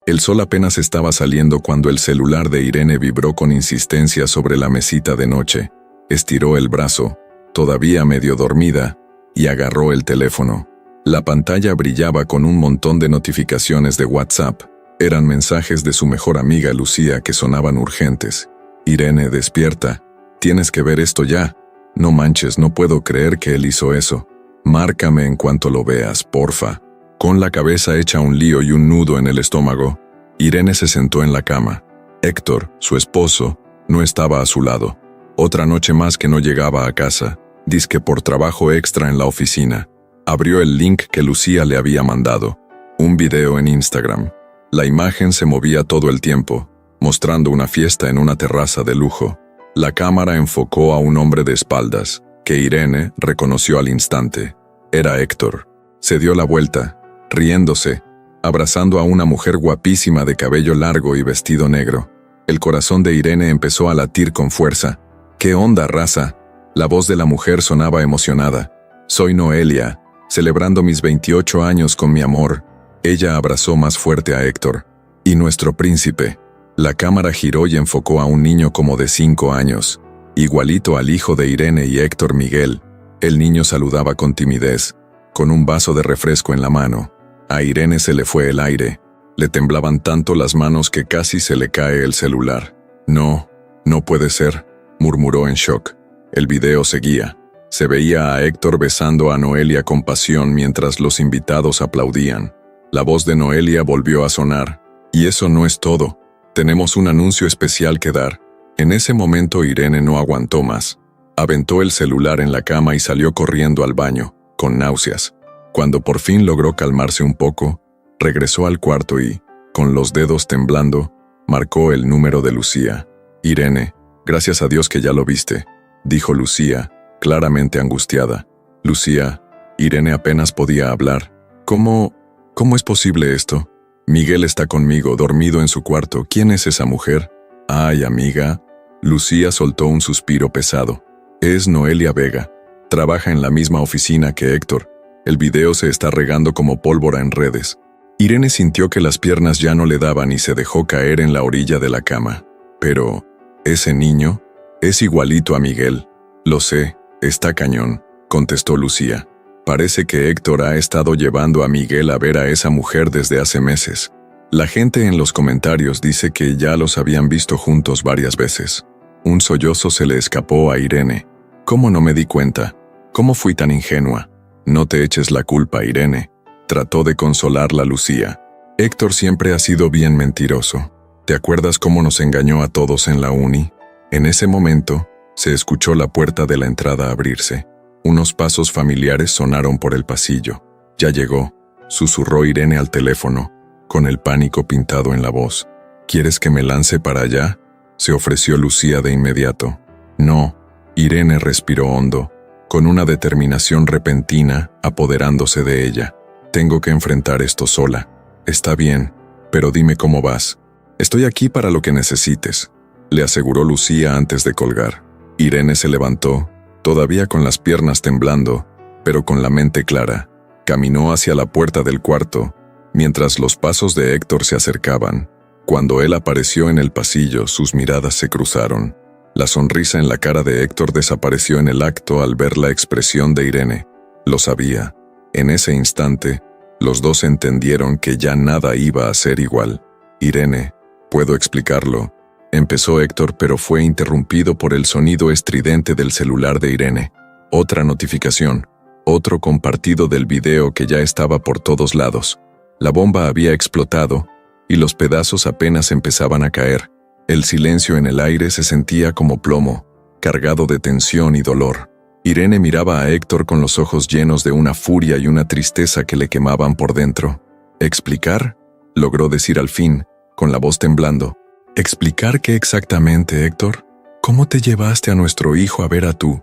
El sol apenas estaba saliendo cuando el celular de Irene vibró con insistencia sobre la mesita de noche. Estiró el brazo, todavía medio dormida, y agarró el teléfono. La pantalla brillaba con un montón de notificaciones de WhatsApp. Eran mensajes de su mejor amiga Lucía que sonaban urgentes. Irene, despierta. Tienes que ver esto ya. No manches, no puedo creer que él hizo eso. Márcame en cuanto lo veas, porfa. Con la cabeza hecha un lío y un nudo en el estómago, Irene se sentó en la cama. Héctor, su esposo, no estaba a su lado. Otra noche más que no llegaba a casa, dizque por trabajo extra en la oficina. Abrió el link que Lucía le había mandado. Un video en Instagram. La imagen se movía todo el tiempo, mostrando una fiesta en una terraza de lujo. La cámara enfocó a un hombre de espaldas, que Irene reconoció al instante. Era Héctor. Se dio la vuelta, riéndose, abrazando a una mujer guapísima de cabello largo y vestido negro. El corazón de Irene empezó a latir con fuerza. ¿Qué onda, raza? La voz de la mujer sonaba emocionada. Soy Noelia, celebrando mis 28 años con mi amor. Ella abrazó más fuerte a Héctor. Y nuestro príncipe. La cámara giró y enfocó a un niño como de 5 años, igualito al hijo de Irene y Héctor, Miguel. El niño saludaba con timidez, con un vaso de refresco en la mano. A Irene se le fue el aire. Le temblaban tanto las manos que casi se le cae el celular. No puede ser, murmuró en shock. El video seguía. Se veía a Héctor besando a Noelia con pasión mientras los invitados aplaudían. La voz de Noelia volvió a sonar. Y eso no es todo. Tenemos un anuncio especial que dar. En ese momento Irene no aguantó más. Aventó el celular en la cama y salió corriendo al baño, con náuseas. Cuando por fin logró calmarse un poco, regresó al cuarto y, con los dedos temblando, marcó el número de Lucía. Irene, gracias a Dios que ya lo viste, dijo Lucía, claramente angustiada. Lucía, Irene apenas podía hablar. ¿Cómo es posible esto? Miguel está conmigo, dormido en su cuarto. ¿Quién es esa mujer? Ay, amiga. Lucía soltó un suspiro pesado. Es Noelia Vega. Trabaja en la misma oficina que Héctor. El video se está regando como pólvora en redes. Irene sintió que las piernas ya no le daban y se dejó caer en la orilla de la cama. Pero, ¿ese niño? Es igualito a Miguel. Lo sé, está cañón, contestó Lucía. Parece que Héctor ha estado llevando a Miguel a ver a esa mujer desde hace meses. La gente en los comentarios dice que ya los habían visto juntos varias veces. Un sollozo se le escapó a Irene. ¿Cómo no me di cuenta? ¿Cómo fui tan ingenua? No te eches la culpa, Irene. Trató de consolarla Lucía. Héctor siempre ha sido bien mentiroso. ¿Te acuerdas cómo nos engañó a todos en la uni? En ese momento, se escuchó la puerta de la entrada abrirse. Unos pasos familiares sonaron por el pasillo. Ya llegó, susurró Irene al teléfono, con el pánico pintado en la voz. ¿Quieres que me lance para allá? Se ofreció Lucía de inmediato. No, Irene respiró hondo, con una determinación repentina apoderándose de ella. Tengo que enfrentar esto sola. Está bien, pero dime cómo vas. Estoy aquí para lo que necesites, le aseguró Lucía antes de colgar. Irene se levantó, todavía con las piernas temblando, pero con la mente clara. Caminó hacia la puerta del cuarto, mientras los pasos de Héctor se acercaban. Cuando él apareció en el pasillo, sus miradas se cruzaron. La sonrisa en la cara de Héctor desapareció en el acto al ver la expresión de Irene. Lo sabía. En ese instante, los dos entendieron que ya nada iba a ser igual. Irene, ¿puedo explicarlo? Empezó Héctor, pero fue interrumpido por el sonido estridente del celular de Irene. Otra notificación, otro compartido del video que ya estaba por todos lados. La bomba había explotado, y los pedazos apenas empezaban a caer. El silencio en el aire se sentía como plomo, cargado de tensión y dolor. Irene miraba a Héctor con los ojos llenos de una furia y una tristeza que le quemaban por dentro. ¿Explicar? Logró decir al fin, con la voz temblando. ¿Explicar qué exactamente, Héctor? ¿Cómo te llevaste a nuestro hijo a ver a tu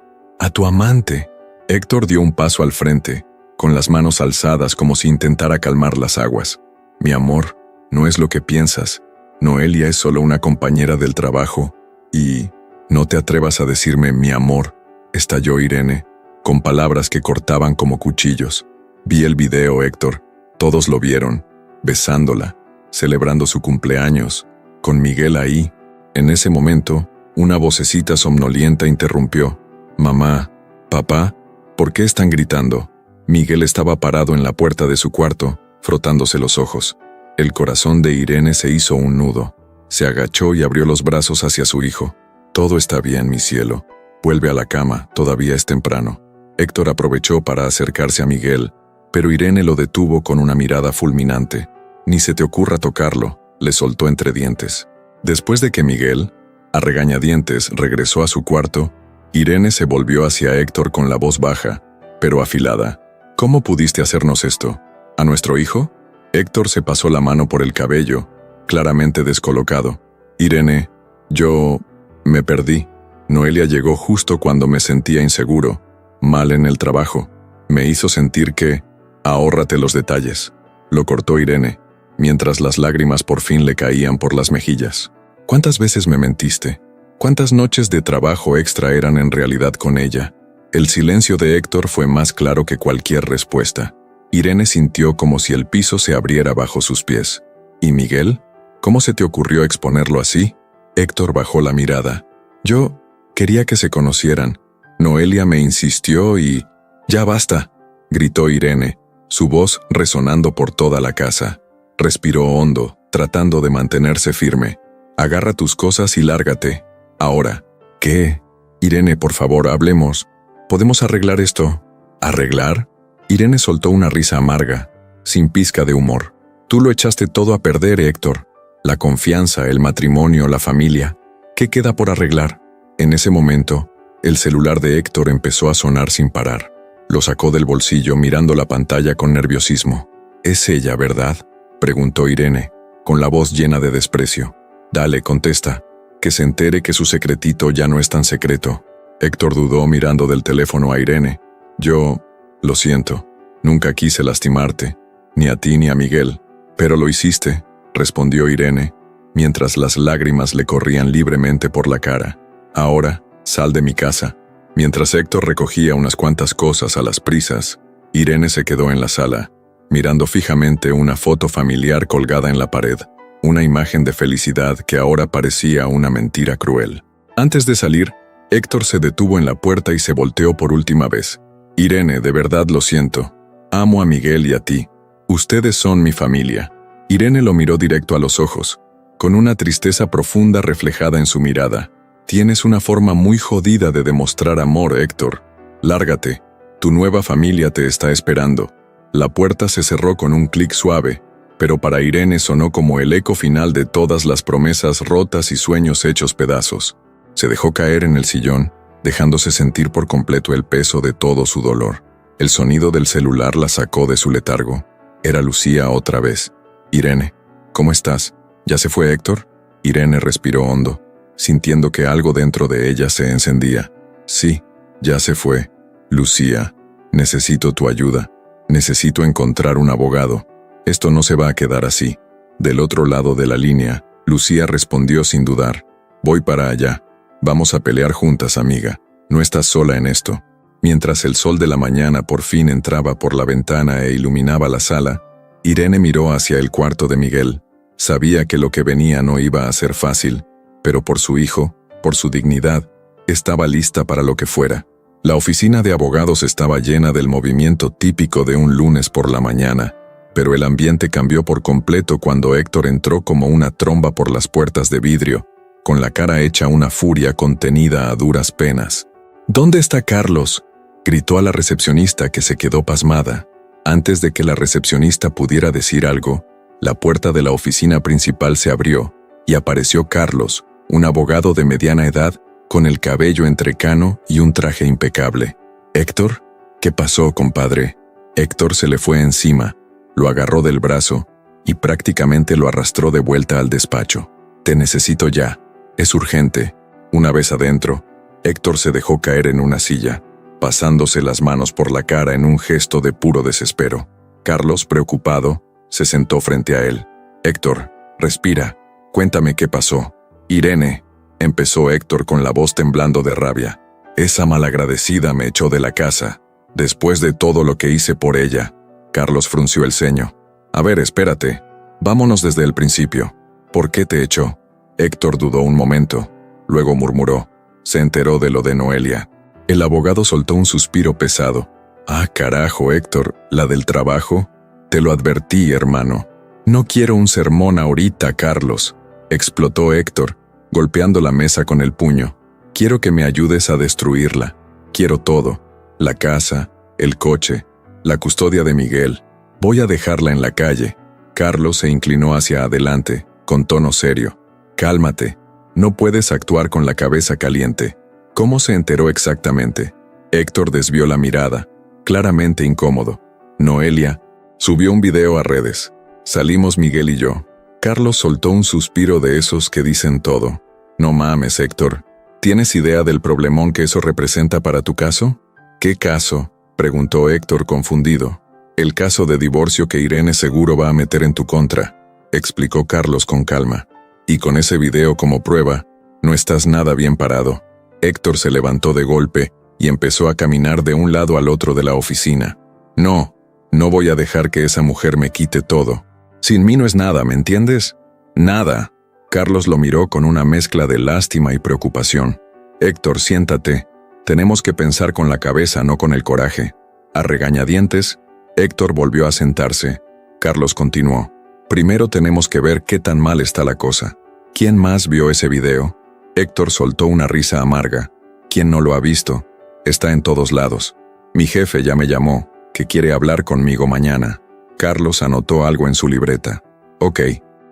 amante? Héctor dio un paso al frente, con las manos alzadas como si intentara calmar las aguas. Mi amor, no es lo que piensas. Noelia es solo una compañera del trabajo, y no te atrevas a decirme mi amor, estalló Irene, con palabras que cortaban como cuchillos. Vi el video, Héctor, todos lo vieron, besándola. celebrando su cumpleaños, con Miguel ahí. En ese momento, una vocecita somnolienta interrumpió. «Mamá, papá, ¿por qué están gritando?» Miguel estaba parado en la puerta de su cuarto, frotándose los ojos. El corazón de Irene se hizo un nudo. Se agachó y abrió los brazos hacia su hijo. «Todo está bien, mi cielo. Vuelve a la cama, todavía es temprano». Héctor aprovechó para acercarse a Miguel, pero Irene lo detuvo con una mirada fulminante. «Ni se te ocurra tocarlo», le soltó entre dientes. Después de que Miguel, a regañadientes, regresó a su cuarto, Irene se volvió hacia Héctor con la voz baja, pero afilada. «¿Cómo pudiste hacernos esto? ¿A nuestro hijo?» Héctor se pasó la mano por el cabello, claramente descolocado. «Irene, yo me perdí. Noelia llegó justo cuando me sentía inseguro, mal en el trabajo. Me hizo sentir que... ahórrate los detalles», lo cortó Irene, mientras las lágrimas por fin le caían por las mejillas. «¿Cuántas veces me mentiste? ¿Cuántas noches de trabajo extra eran en realidad con ella?» El silencio de Héctor fue más claro que cualquier respuesta. Irene sintió como si el piso se abriera bajo sus pies. «¿Y Miguel? ¿Cómo se te ocurrió exponerlo así?» Héctor bajó la mirada. «Yo quería que se conocieran. Noelia me insistió y... ¡Ya basta!», gritó Irene, su voz resonando por toda la casa. Respiró hondo, tratando de mantenerse firme. «Agarra tus cosas y lárgate. Ahora». «¿Qué? Irene, por favor, hablemos. ¿Podemos arreglar esto?» «¿Arreglar?» Irene soltó una risa amarga, sin pizca de humor. «Tú lo echaste todo a perder, Héctor. La confianza, el matrimonio, la familia. ¿Qué queda por arreglar?» En ese momento, el celular de Héctor empezó a sonar sin parar. Lo sacó del bolsillo mirando la pantalla con nerviosismo. «¿Es ella, verdad?», preguntó Irene, con la voz llena de desprecio. «Dale, contesta. Que se entere que su secretito ya no es tan secreto». Héctor dudó mirando del teléfono a Irene. «Yo... lo siento. Nunca quise lastimarte, ni a ti ni a Miguel. Pero lo hiciste», respondió Irene, mientras las lágrimas le corrían libremente por la cara. «Ahora, sal de mi casa». Mientras Héctor recogía unas cuantas cosas a las prisas, Irene se quedó en la sala, mirando fijamente una foto familiar colgada en la pared, una imagen de felicidad que ahora parecía una mentira cruel. Antes de salir, Héctor se detuvo en la puerta y se volteó por última vez. «Irene, de verdad lo siento. Amo a Miguel y a ti. Ustedes son mi familia». Irene lo miró directo a los ojos, con una tristeza profunda reflejada en su mirada. «Tienes una forma muy jodida de demostrar amor, Héctor. Lárgate. Tu nueva familia te está esperando». La puerta se cerró con un clic suave, pero para Irene sonó como el eco final de todas las promesas rotas y sueños hechos pedazos. Se dejó caer en el sillón, dejándose sentir por completo el peso de todo su dolor. El sonido del celular la sacó de su letargo. Era Lucía otra vez. «Irene, ¿cómo estás? ¿Ya se fue Héctor?» Irene respiró hondo, sintiendo que algo dentro de ella se encendía. «Sí, ya se fue. Lucía, necesito tu ayuda. Necesito encontrar un abogado. Esto no se va a quedar así». Del otro lado de la línea, Lucía respondió sin dudar. «Voy para allá. Vamos a pelear juntas, amiga. No estás sola en esto». Mientras el sol de la mañana por fin entraba por la ventana e iluminaba la sala, Irene miró hacia el cuarto de Miguel. Sabía que lo que venía no iba a ser fácil, pero por su hijo, por su dignidad, estaba lista para lo que fuera. La oficina de abogados estaba llena del movimiento típico de un lunes por la mañana, pero el ambiente cambió por completo cuando Héctor entró como una tromba por las puertas de vidrio, con la cara hecha una furia contenida a duras penas. «¿Dónde está Carlos?», gritó a la recepcionista, que se quedó pasmada. Antes de que la recepcionista pudiera decir algo, la puerta de la oficina principal se abrió y apareció Carlos, un abogado de mediana edad, con el cabello entrecano y un traje impecable. «¿Héctor? ¿Qué pasó, compadre?». Héctor se le fue encima, lo agarró del brazo y prácticamente lo arrastró de vuelta al despacho. «Te necesito ya. Es urgente». Una vez adentro, Héctor se dejó caer en una silla, pasándose las manos por la cara en un gesto de puro desespero. Carlos, preocupado, se sentó frente a él. «Héctor, respira. Cuéntame qué pasó». «Irene», empezó Héctor con la voz temblando de rabia. «Esa malagradecida me echó de la casa, después de todo lo que hice por ella». Carlos frunció el ceño. «A ver, espérate. Vámonos desde el principio. ¿Por qué te echó? Héctor dudó un momento. Luego murmuró. Se enteró de lo de Noelia. El abogado soltó un suspiro pesado. Ah, carajo, Héctor, ¿la del trabajo? Te lo advertí, hermano. No quiero un sermón ahorita, Carlos. Explotó Héctor, golpeando la mesa con el puño. Quiero que me ayudes a destruirla. Quiero todo. La casa, el coche, la custodia de Miguel. Voy a dejarla en la calle. Carlos se inclinó hacia adelante, con tono serio. Cálmate. No puedes actuar con la cabeza caliente. ¿Cómo se enteró exactamente? Héctor desvió la mirada, claramente incómodo. Noelia subió un video a redes. Salimos Miguel y yo. Carlos soltó un suspiro de esos que dicen todo. No mames, Héctor. ¿Tienes idea del problemón que eso representa para tu caso? ¿Qué caso?, preguntó Héctor confundido. El caso de divorcio que Irene seguro va a meter en tu contra, explicó Carlos con calma. Y con ese video como prueba, no estás nada bien parado. Héctor se levantó de golpe y empezó a caminar de un lado al otro de la oficina. No voy a dejar que esa mujer me quite todo. Sin mí no es nada, ¿me entiendes? Nada. Carlos lo miró con una mezcla de lástima y preocupación. Héctor, siéntate. Tenemos que pensar con la cabeza, no con el coraje. A regañadientes, Héctor volvió a sentarse. Carlos continuó. Primero tenemos que ver qué tan mal está la cosa. ¿Quién más vio ese video? Héctor soltó una risa amarga. ¿Quién no lo ha visto? Está en todos lados. Mi jefe ya me llamó, que quiere hablar conmigo mañana. Carlos anotó algo en su libreta. Ok.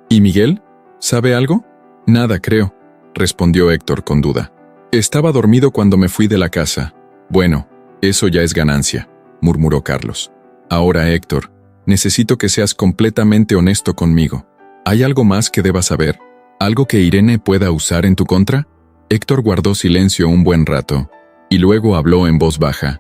¿Y Miguel? ¿Sabe algo? Nada, creo, respondió Héctor con duda. Estaba dormido cuando me fui de la casa. Bueno, eso ya es ganancia, murmuró Carlos. Ahora, Héctor, necesito que seas completamente honesto conmigo. ¿Hay algo más que debas saber? ¿Algo que Irene pueda usar en tu contra? Héctor guardó silencio un buen rato, y luego habló en voz baja.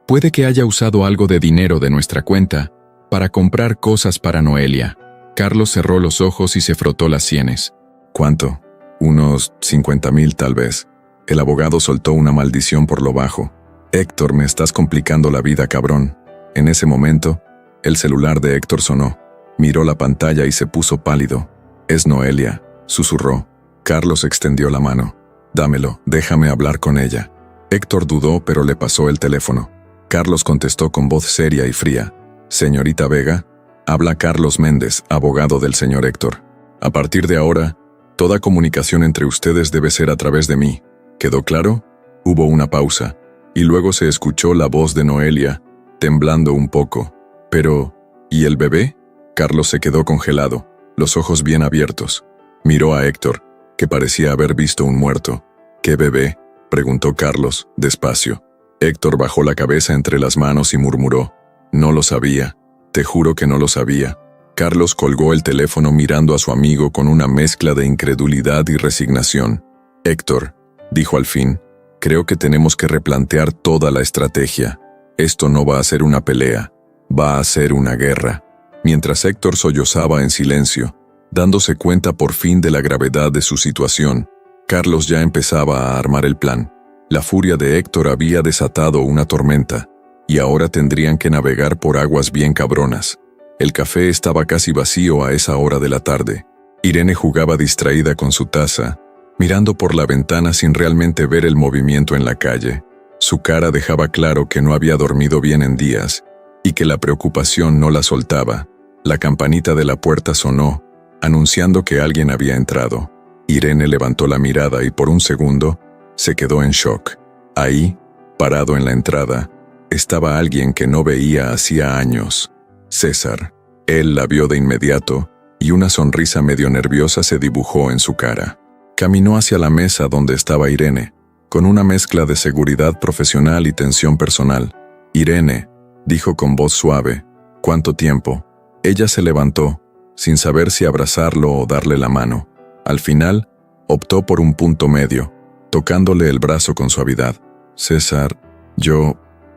Puede que haya usado algo de dinero de nuestra cuenta para comprar cosas para Noelia. Carlos cerró los ojos y se frotó las sienes. ¿Cuánto? Unos 50,000 tal vez. El abogado soltó una maldición por lo bajo. Héctor, me estás complicando la vida, cabrón. En ese momento, el celular de Héctor sonó. Miró la pantalla y se puso pálido. Es Noelia, susurró. Carlos extendió la mano. Dámelo, déjame hablar con ella. Héctor dudó, pero le pasó el teléfono. Carlos contestó con voz seria y fría. Señorita Vega, habla Carlos Méndez, abogado del señor Héctor. A partir de ahora, toda comunicación entre ustedes debe ser a través de mí. ¿Quedó claro? Hubo una pausa, y luego se escuchó la voz de Noelia, temblando un poco. Pero, ¿y el bebé? Carlos se quedó congelado, los ojos bien abiertos. Miró a Héctor, que parecía haber visto un muerto. ¿Qué bebé?, preguntó Carlos, despacio. Héctor bajó la cabeza entre las manos y murmuró. No lo sabía, te juro que no lo sabía. Carlos colgó el teléfono mirando a su amigo con una mezcla de incredulidad y resignación. Héctor, dijo al fin, creo que tenemos que replantear toda la estrategia. Esto no va a ser una pelea, va a ser una guerra. Mientras Héctor sollozaba en silencio, dándose cuenta por fin de la gravedad de su situación, Carlos ya empezaba a armar el plan. La furia de Héctor había desatado una tormenta, y ahora tendrían que navegar por aguas bien cabronas. El café estaba casi vacío a esa hora de la tarde. Irene jugaba distraída con su taza, mirando por la ventana sin realmente ver el movimiento en la calle. Su cara dejaba claro que no había dormido bien en días, y que la preocupación no la soltaba. La campanita de la puerta sonó, anunciando que alguien había entrado. Irene levantó la mirada y por un segundo se quedó en shock. Ahí, parado en la entrada, estaba alguien que no veía hacía años. César. Él la vio de inmediato y una sonrisa medio nerviosa se dibujó en su cara. Caminó hacia la mesa donde estaba Irene, con una mezcla de seguridad profesional y tensión personal. Irene, dijo con voz suave, ¿cuánto tiempo? Ella se levantó, sin saber si abrazarlo o darle la mano. Al final, optó por un punto medio, tocándole el brazo con suavidad. César,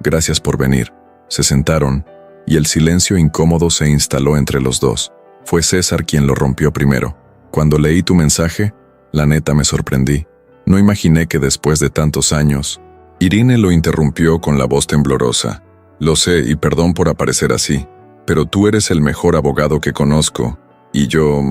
gracias por venir. Se sentaron, y el silencio incómodo se instaló entre los dos. Fue César quien lo rompió primero. Cuando leí tu mensaje, la neta me sorprendí. No imaginé que después de tantos años... Irene lo interrumpió con la voz temblorosa. Lo sé y perdón por aparecer así, pero tú eres el mejor abogado que conozco, y yo...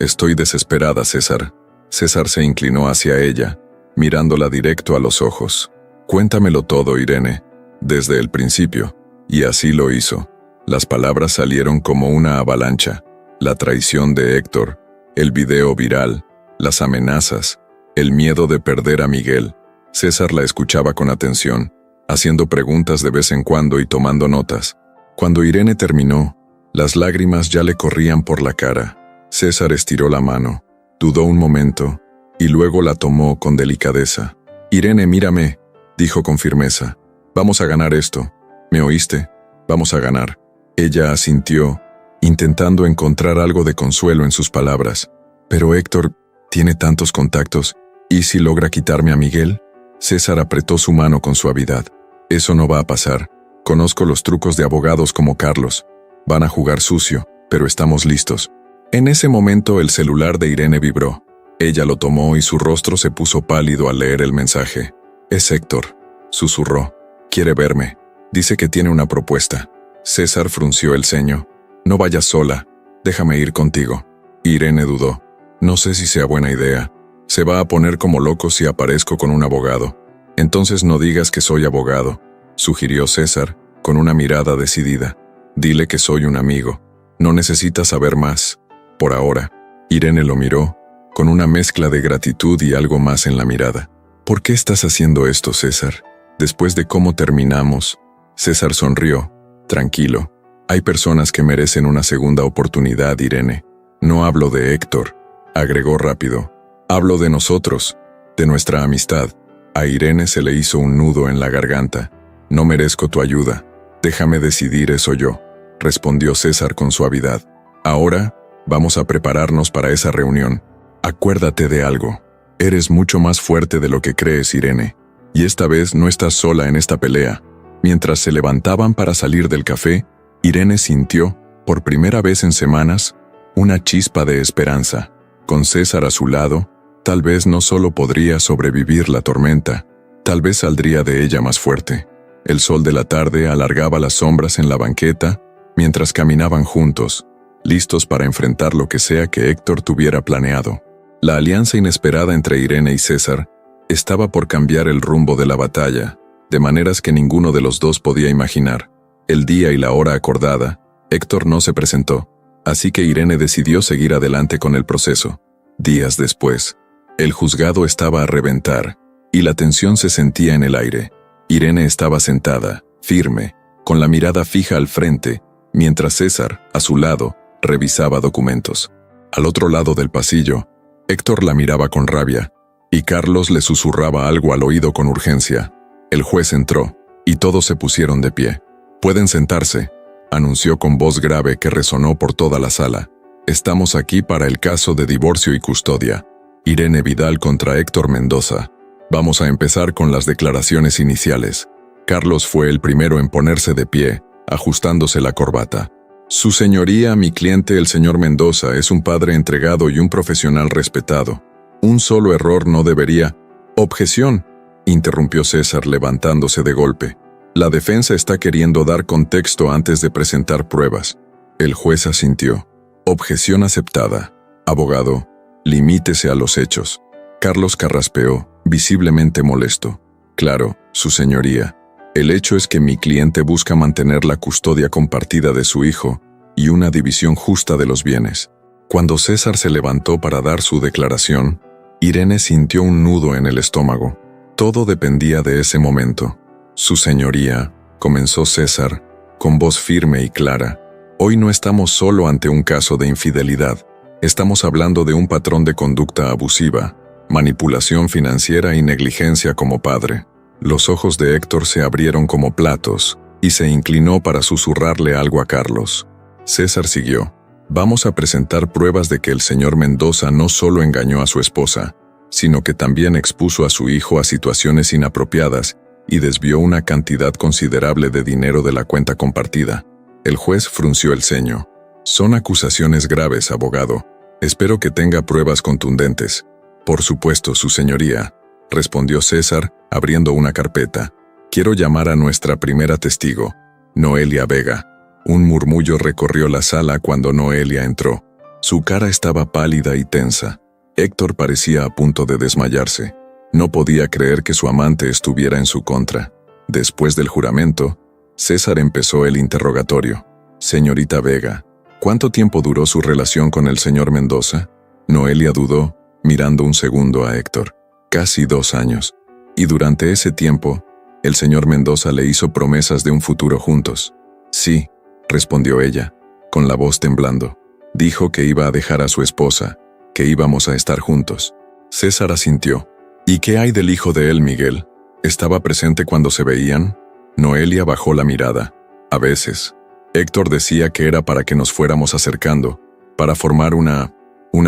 Estoy desesperada, César. César se inclinó hacia ella, mirándola directo a los ojos. Cuéntamelo todo, Irene, desde el principio. Y así lo hizo. Las palabras salieron como una avalancha. La traición de Héctor, el video viral, las amenazas, el miedo de perder a Miguel. César la escuchaba con atención, haciendo preguntas de vez en cuando y tomando notas. Cuando Irene terminó, las lágrimas ya le corrían por la cara. César estiró la mano, dudó un momento, y luego la tomó con delicadeza. «Irene, mírame», dijo con firmeza. «Vamos a ganar esto. ¿Me oíste? Vamos a ganar». Ella asintió, intentando encontrar algo de consuelo en sus palabras. «Pero Héctor tiene tantos contactos. ¿Y si logra quitarme a Miguel?» César apretó su mano con suavidad. «Eso no va a pasar. Conozco los trucos de abogados como Carlos. Van a jugar sucio, pero estamos listos». En ese momento el celular de Irene vibró. Ella lo tomó y su rostro se puso pálido al leer el mensaje. «Es Héctor», susurró. «Quiere verme. Dice que tiene una propuesta». César frunció el ceño. «No vayas sola. Déjame ir contigo». Irene dudó. «No sé si sea buena idea. Se va a poner como loco si aparezco con un abogado». «Entonces no digas que soy abogado», sugirió César, con una mirada decidida. «Dile que soy un amigo. No necesitas saber más. Por ahora». Irene lo miró, con una mezcla de gratitud y algo más en la mirada. «¿Por qué estás haciendo esto, César? Después de cómo terminamos». César sonrió. «Tranquilo. Hay personas que merecen una segunda oportunidad, Irene. No hablo de Héctor», agregó rápido. «Hablo de nosotros, de nuestra amistad». A Irene se le hizo un nudo en la garganta. «No merezco tu ayuda. Déjame decidir eso yo», respondió César con suavidad. «Ahora, vamos a prepararnos para esa reunión. Acuérdate de algo. Eres mucho más fuerte de lo que crees, Irene. Y esta vez no estás sola en esta pelea». Mientras se levantaban para salir del café, Irene sintió, por primera vez en semanas, una chispa de esperanza. Con César a su lado, tal vez no solo podría sobrevivir la tormenta, tal vez saldría de ella más fuerte. El sol de la tarde alargaba las sombras en la banqueta, mientras caminaban juntos, listos para enfrentar lo que sea que Héctor tuviera planeado. La alianza inesperada entre Irene y César estaba por cambiar el rumbo de la batalla, de maneras que ninguno de los dos podía imaginar. El día y la hora acordada, Héctor no se presentó, así que Irene decidió seguir adelante con el proceso. Días después, el juzgado estaba a reventar, y la tensión se sentía en el aire. Irene estaba sentada, firme, con la mirada fija al frente, mientras César, a su lado, revisaba documentos. Al otro lado del pasillo, Héctor la miraba con rabia, y Carlos le susurraba algo al oído con urgencia. El juez entró, y todos se pusieron de pie. «Pueden sentarse», anunció con voz grave que resonó por toda la sala. «Estamos aquí para el caso de divorcio y custodia. Irene Vidal contra Héctor Mendoza. Vamos a empezar con las declaraciones iniciales». Carlos fue el primero en ponerse de pie, ajustándose la corbata. «Su señoría, mi cliente el señor Mendoza es un padre entregado y un profesional respetado. Un solo error no debería...» «Objeción», interrumpió César levantándose de golpe. «La defensa está queriendo dar contexto antes de presentar pruebas». El juez asintió. «Objeción aceptada. Abogado, limítese a los hechos». Carlos carraspeó, visiblemente molesto. «Claro, su señoría. El hecho es que mi cliente busca mantener la custodia compartida de su hijo y una división justa de los bienes». Cuando César se levantó para dar su declaración, Irene sintió un nudo en el estómago. Todo dependía de ese momento. «Su señoría», comenzó César, con voz firme y clara, «hoy no estamos solo ante un caso de infidelidad. Estamos hablando de un patrón de conducta abusiva, manipulación financiera y negligencia como padre». Los ojos de Héctor se abrieron como platos, y se inclinó para susurrarle algo a Carlos. César siguió. «Vamos a presentar pruebas de que el señor Mendoza no solo engañó a su esposa, sino que también expuso a su hijo a situaciones inapropiadas y desvió una cantidad considerable de dinero de la cuenta compartida». El juez frunció el ceño. «Son acusaciones graves, abogado. Espero que tenga pruebas contundentes». «Por supuesto, su señoría», respondió César, abriendo una carpeta. «Quiero llamar a nuestra primera testigo, Noelia Vega». Un murmullo recorrió la sala cuando Noelia entró. Su cara estaba pálida y tensa. Héctor parecía a punto de desmayarse. No podía creer que su amante estuviera en su contra. Después del juramento, César empezó el interrogatorio. Señorita Vega, ¿cuánto tiempo duró su relación con el señor Mendoza? Noelia dudó, mirando un segundo a Héctor. Casi 2 años. Y durante ese tiempo, el señor Mendoza le hizo promesas de un futuro juntos. Sí, respondió ella, con la voz temblando. Dijo que iba a dejar a su esposa, que íbamos a estar juntos. César asintió. ¿Y qué hay del hijo de él, Miguel? ¿Estaba presente cuando se veían? Noelia bajó la mirada. A veces. Héctor decía que era para que nos fuéramos acercando, para formar una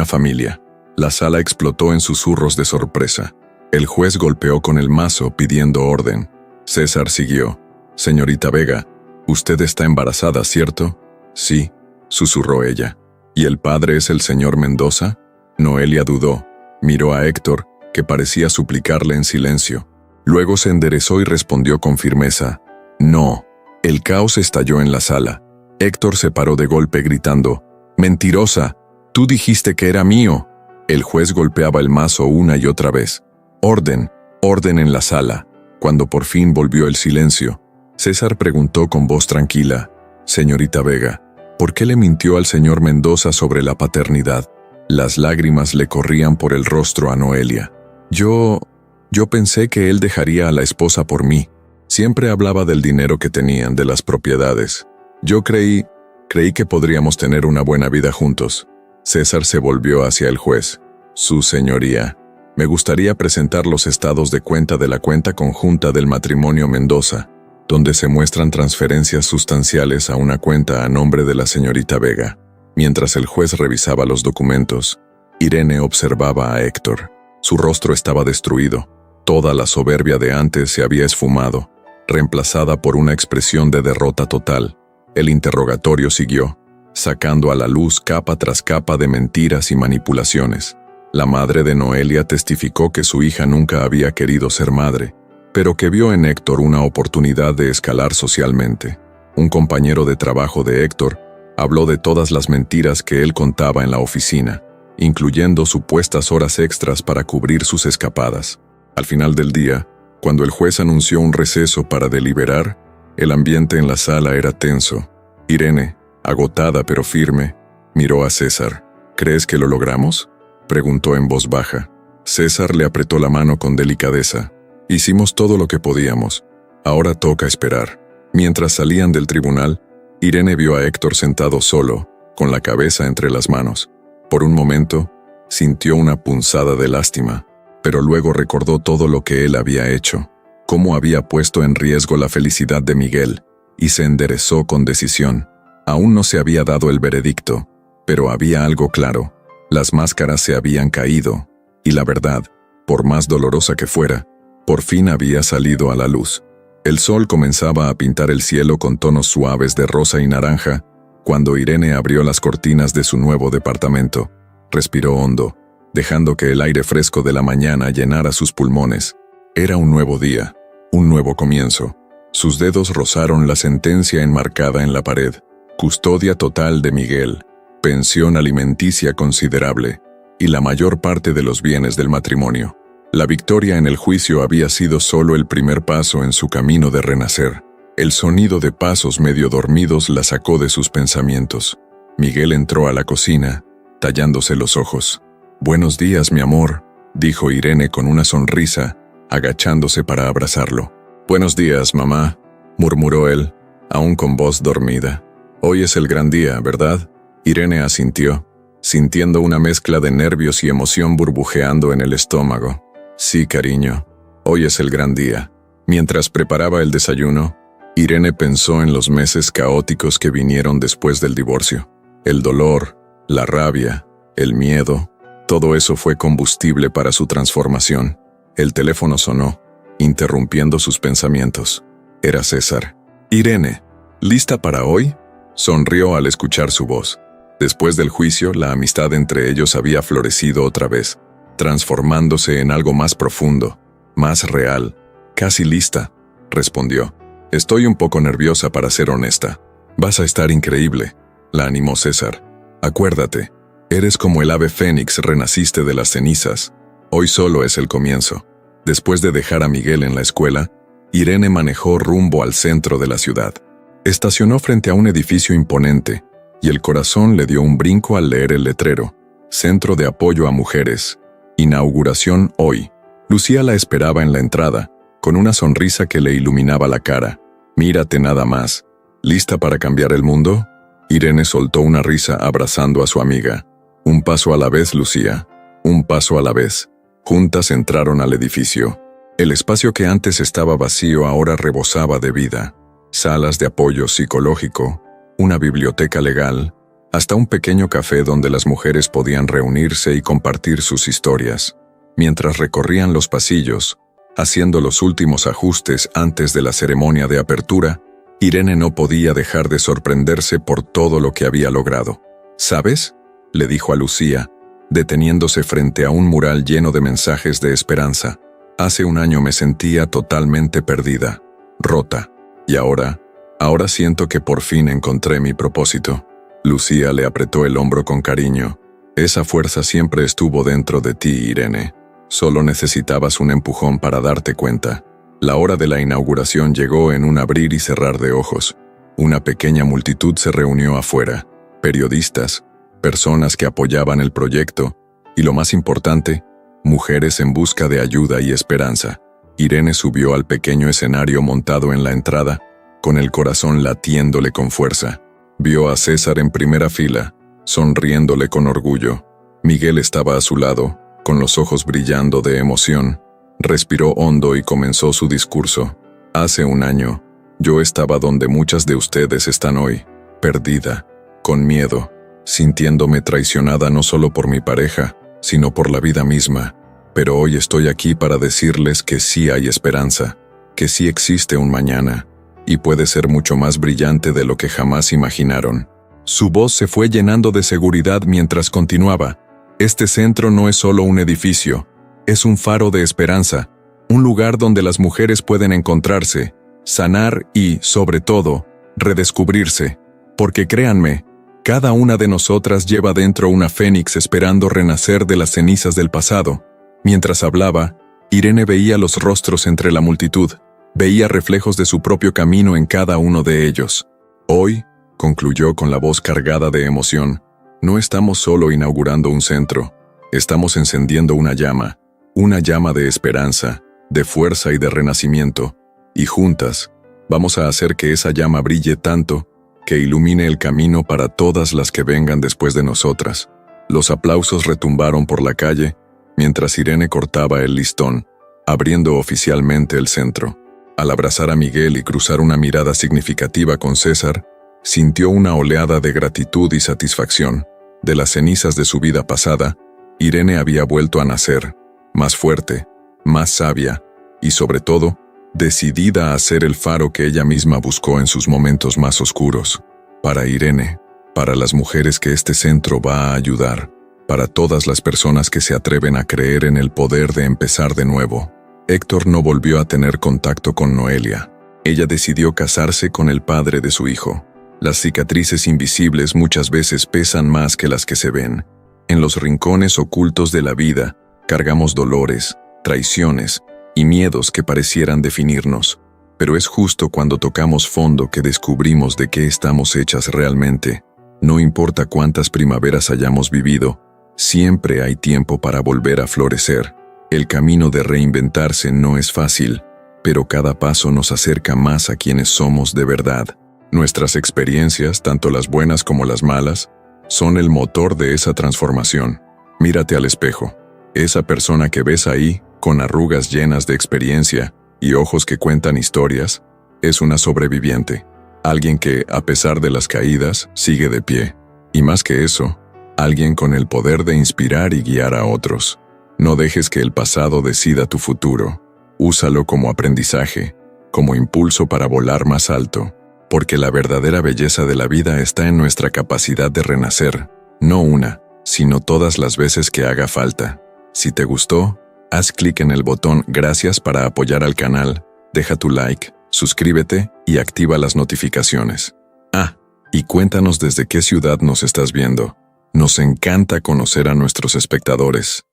familia. La sala explotó en susurros de sorpresa. El juez golpeó con el mazo pidiendo orden. César siguió. Señorita Vega, usted está embarazada, ¿cierto? Sí, susurró ella. ¿Y el padre es el señor Mendoza? Noelia dudó. Miró a Héctor, que parecía suplicarle en silencio. Luego se enderezó y respondió con firmeza. No. El caos estalló en la sala. Héctor se paró de golpe gritando. ¡Mentirosa! ¡Tú dijiste que era mío! El juez golpeaba el mazo una y otra vez. Orden, orden en la sala. Cuando por fin volvió el silencio, César preguntó con voz tranquila. Señorita Vega, ¿por qué le mintió al señor Mendoza sobre la paternidad? Las lágrimas le corrían por el rostro a Noelia. Yo pensé que él dejaría a la esposa por mí. Siempre hablaba del dinero que tenían, de las propiedades. Yo creí que podríamos tener una buena vida juntos. César se volvió hacia el juez. Su señoría, me gustaría presentar los estados de cuenta de la cuenta conjunta del matrimonio Mendoza, donde se muestran transferencias sustanciales a una cuenta a nombre de la señorita Vega. Mientras el juez revisaba los documentos, Irene observaba a Héctor. Su rostro estaba destruido. Toda la soberbia de antes se había esfumado, reemplazada por una expresión de derrota total. El interrogatorio siguió, sacando a la luz capa tras capa de mentiras y manipulaciones. La madre de Noelia testificó que su hija nunca había querido ser madre, pero que vio en Héctor una oportunidad de escalar socialmente. Un compañero de trabajo de Héctor habló de todas las mentiras que él contaba en la oficina, incluyendo supuestas horas extras para cubrir sus escapadas. Al final del día, cuando el juez anunció un receso para deliberar, el ambiente en la sala era tenso. Irene, agotada pero firme, miró a César. ¿Crees que lo logramos?, preguntó en voz baja. César le apretó la mano con delicadeza. Hicimos todo lo que podíamos. Ahora toca esperar. Mientras salían del tribunal, Irene vio a Héctor sentado solo, con la cabeza entre las manos. Por un momento, sintió una punzada de lástima, pero luego recordó todo lo que él había hecho, cómo había puesto en riesgo la felicidad de Miguel, y se enderezó con decisión. Aún no se había dado el veredicto, pero había algo claro. Las máscaras se habían caído, y la verdad, por más dolorosa que fuera, por fin había salido a la luz. El sol comenzaba a pintar el cielo con tonos suaves de rosa y naranja, cuando Irene abrió las cortinas de su nuevo departamento. Respiró hondo, dejando que el aire fresco de la mañana llenara sus pulmones. Era un nuevo día, un nuevo comienzo. Sus dedos rozaron la sentencia enmarcada en la pared. Custodia total de Miguel, pensión alimenticia considerable, y la mayor parte de los bienes del matrimonio. La victoria en el juicio había sido solo el primer paso en su camino de renacer. El sonido de pasos medio dormidos la sacó de sus pensamientos. Miguel entró a la cocina, tallándose los ojos. «Buenos días, mi amor», dijo Irene con una sonrisa, agachándose para abrazarlo. «Buenos días, mamá», murmuró él, aún con voz dormida. «Hoy es el gran día, ¿verdad?». Irene asintió, sintiendo una mezcla de nervios y emoción burbujeando en el estómago. «Sí, cariño, hoy es el gran día». Mientras preparaba el desayuno, Irene pensó en los meses caóticos que vinieron después del divorcio. El dolor, la rabia, el miedo, todo eso fue combustible para su transformación. El teléfono sonó, interrumpiendo sus pensamientos. Era César. «Irene, ¿lista para hoy?», sonrió al escuchar su voz. Después del juicio, la amistad entre ellos había florecido otra vez, transformándose en algo más profundo, más real. «Casi lista», respondió. «Estoy un poco nerviosa, para ser honesta. Vas a estar increíble, la animó César. Acuérdate, eres como el ave fénix, renaciste de las cenizas. Hoy solo es el comienzo. Después de dejar a Miguel en la escuela, Irene manejó rumbo al centro de la ciudad. Estacionó frente a un edificio imponente, y el corazón le dio un brinco al leer el letrero: Centro de Apoyo a Mujeres. Inauguración hoy. Lucía la esperaba en la entrada, con una sonrisa que le iluminaba la cara. Mírate nada más. ¿Lista para cambiar el mundo? Irene soltó una risa abrazando a su amiga. Un paso a la vez, Lucía. Un paso a la vez. Juntas entraron al edificio. El espacio que antes estaba vacío ahora rebosaba de vida. Salas de apoyo psicológico, una biblioteca legal, hasta un pequeño café donde las mujeres podían reunirse y compartir sus historias. Mientras recorrían los pasillos, haciendo los últimos ajustes antes de la ceremonia de apertura, Irene no podía dejar de sorprenderse por todo lo que había logrado. ¿Sabes?, le dijo a Lucía, deteniéndose frente a un mural lleno de mensajes de esperanza. Hace un año me sentía totalmente perdida, rota, y ahora siento que por fin encontré mi propósito. Lucía le apretó el hombro con cariño. Esa fuerza siempre estuvo dentro de ti, Irene. Solo necesitabas un empujón para darte cuenta. La hora de la inauguración llegó en un abrir y cerrar de ojos. Una pequeña multitud se reunió afuera. Periodistas, personas que apoyaban el proyecto, y lo más importante, mujeres en busca de ayuda y esperanza. Irene subió al pequeño escenario montado en la entrada, con el corazón latiéndole con fuerza. Vio a César en primera fila, sonriéndole con orgullo. Miguel estaba a su lado, con los ojos brillando de emoción. Respiró hondo y comenzó su discurso. Hace un año, yo estaba donde muchas de ustedes están hoy, perdida, con miedo, sintiéndome traicionada no solo por mi pareja, sino por la vida misma. Pero hoy estoy aquí para decirles que sí hay esperanza, que sí existe un mañana, y puede ser mucho más brillante de lo que jamás imaginaron. Su voz se fue llenando de seguridad mientras continuaba. Este centro no es solo un edificio, es un faro de esperanza, un lugar donde las mujeres pueden encontrarse, sanar y, sobre todo, redescubrirse. Porque créanme, cada una de nosotras lleva dentro una fénix esperando renacer de las cenizas del pasado. Mientras hablaba, Irene veía los rostros entre la multitud, veía reflejos de su propio camino en cada uno de ellos. Hoy, concluyó con la voz cargada de emoción, no estamos solo inaugurando un centro, estamos encendiendo una llama de esperanza, de fuerza y de renacimiento, y juntas, vamos a hacer que esa llama brille tanto que ilumine el camino para todas las que vengan después de nosotras. Los aplausos retumbaron por la calle, mientras Irene cortaba el listón, abriendo oficialmente el centro. Al abrazar a Miguel y cruzar una mirada significativa con César, sintió una oleada de gratitud y satisfacción. De las cenizas de su vida pasada, Irene había vuelto a nacer, más fuerte, más sabia, y sobre todo, decidida a ser el faro que ella misma buscó en sus momentos más oscuros. Para Irene, para las mujeres que este centro va a ayudar, para todas las personas que se atreven a creer en el poder de empezar de nuevo. Héctor no volvió a tener contacto con Noelia. Ella decidió casarse con el padre de su hijo. Las cicatrices invisibles muchas veces pesan más que las que se ven. En los rincones ocultos de la vida, cargamos dolores, traiciones y miedos que parecieran definirnos. Pero es justo cuando tocamos fondo que descubrimos de qué estamos hechas realmente. No importa cuántas primaveras hayamos vivido, siempre hay tiempo para volver a florecer. El camino de reinventarse no es fácil, pero cada paso nos acerca más a quienes somos de verdad. Nuestras experiencias, tanto las buenas como las malas, son el motor de esa transformación. Mírate al espejo. Esa persona que ves ahí, con arrugas llenas de experiencia y ojos que cuentan historias, es una sobreviviente. Alguien que, a pesar de las caídas, sigue de pie. Y más que eso, alguien con el poder de inspirar y guiar a otros. No dejes que el pasado decida tu futuro. Úsalo como aprendizaje, como impulso para volar más alto. Porque la verdadera belleza de la vida está en nuestra capacidad de renacer, no una, sino todas las veces que haga falta. Si te gustó, haz clic en el botón Gracias para apoyar al canal, deja tu like, suscríbete y activa las notificaciones. Y cuéntanos desde qué ciudad nos estás viendo. Nos encanta conocer a nuestros espectadores.